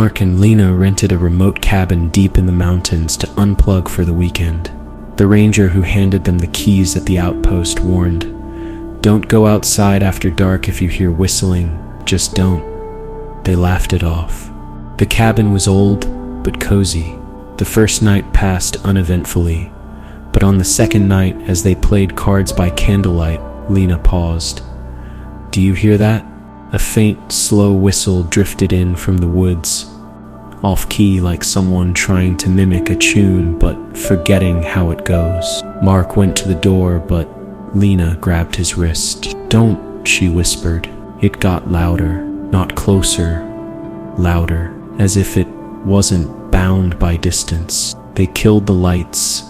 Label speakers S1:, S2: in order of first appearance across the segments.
S1: Mark and Lena rented a remote cabin deep in the mountains to unplug for the weekend. The ranger who handed them the keys at the outpost warned, "Don't go outside after dark if you hear whistling, just don't." They laughed it off. The cabin was old, but cozy. The first night passed uneventfully, but on the second night, as they played cards by candlelight, Lena paused. "Do you hear that?" A faint, slow whistle drifted in from the woods, off-key like someone trying to mimic a tune but forgetting how it goes. Mark went to the door, but Lena grabbed his wrist. "Don't," she whispered. It got louder, not closer, louder, as if it wasn't bound by distance. They killed the lights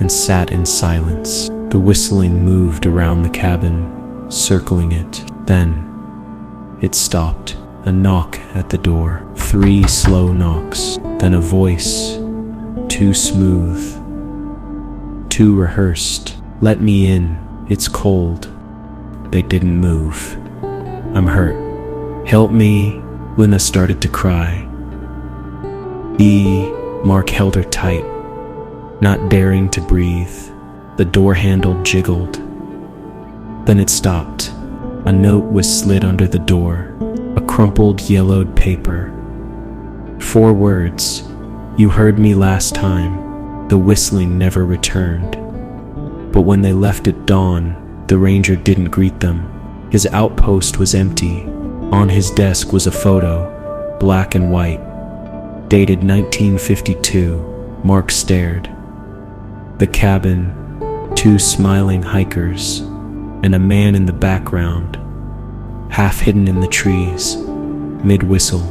S1: and sat in silence. The whistling moved around the cabin, circling it. Then it stopped. A knock at the door. 3 slow knocks. Then a voice, too smooth, too rehearsed. "Let me in. It's cold." They didn't move. "I'm hurt. Help me." Lena started to cry. Mark held her tight, not daring to breathe. The door handle jiggled. Then it stopped. A note was slid under the door, a crumpled yellowed paper. 4 words, "You heard me last time." The whistling never returned. But when they left at dawn, the ranger didn't greet them. His outpost was empty. On his desk was a photo, black and white, dated 1952. Mark stared. The cabin, 2 smiling hikers, and a man in the background, half hidden in the trees, mid-whistle.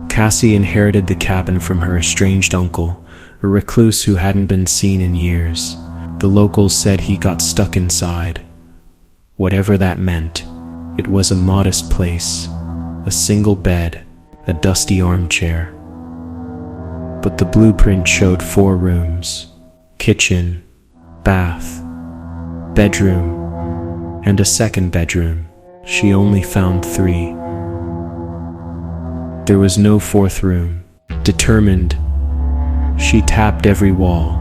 S1: Cassie inherited the cabin from her estranged uncle, a recluse who hadn't been seen in years. The locals said he got stuck inside. Whatever that meant, it was a modest place, a single bed, a dusty armchair. But the blueprint showed 4 rooms, kitchen, bath, bedroom, and a second bedroom. She only found 3. There was no 4th room. Determined, she tapped every wall,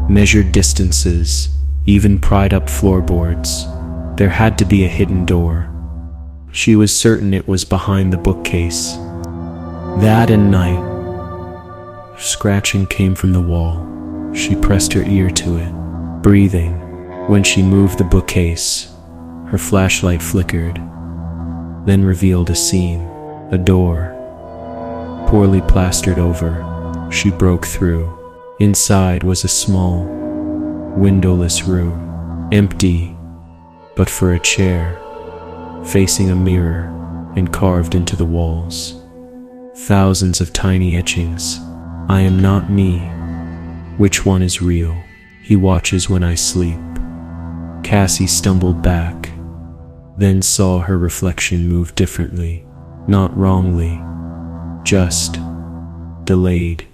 S1: measured distances, even pried up floorboards. There had to be a hidden door. She was certain it was behind the bookcase. That and night. Scratching came from the wall. She pressed her ear to it, breathing. When she moved the bookcase, her flashlight flickered, then revealed a scene, a door, poorly plastered over. She broke through. Inside was a small, windowless room, empty, but for a chair, facing a mirror and carved into the walls. Thousands of tiny etchings. "I am not me. Which one is real? He watches when I sleep." Cassie stumbled back, then saw her reflection move differently, not wrongly, just delayed.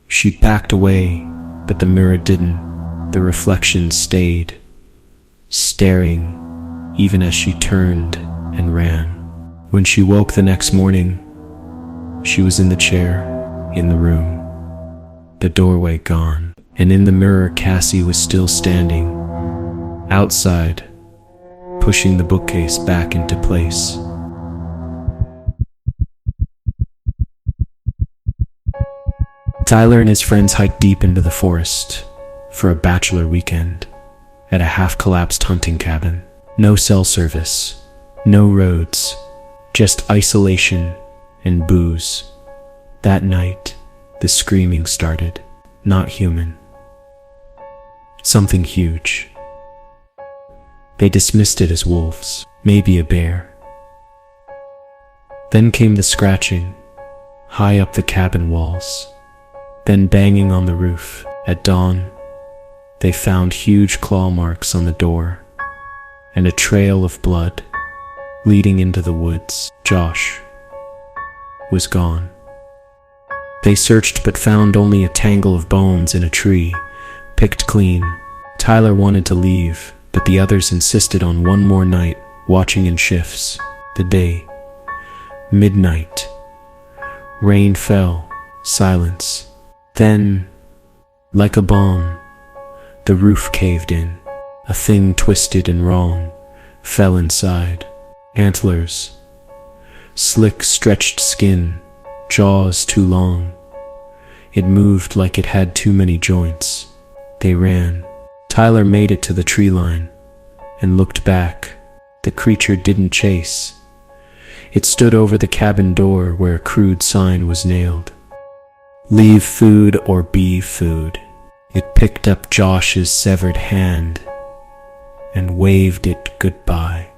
S1: She backed away, but the mirror didn't. The reflection stayed, staring, even as she turned and ran. When she woke the next morning, she was in the chair, in the room, the doorway gone, and in the mirror Cassie was still standing, outside, pushing the bookcase back into place. Tyler and his friends hiked deep into the forest for a bachelor weekend at a half-collapsed hunting cabin. No cell service, no roads, just isolation and booze. That night, the screaming started. Not human. Something huge. They dismissed it as wolves, maybe a bear. Then came the scratching, high up the cabin walls, then banging on the roof. At dawn, they found huge claw marks on the door and a trail of blood leading into the woods. Josh was gone. They searched but found only a tangle of bones in a tree, picked clean. Tyler wanted to leave, but the others insisted on one more night, watching in shifts. The day. Midnight. Rain fell. Silence. Then, like a bomb, the roof caved in. A thing twisted and wrong fell inside. Antlers. Slick stretched skin. Jaws too long. It moved like it had too many joints. They ran. Tyler made it to the tree line and looked back. The creature didn't chase. It stood over the cabin door where a crude sign was nailed. Leave food or be food. It picked up Josh's severed hand and waved it goodbye.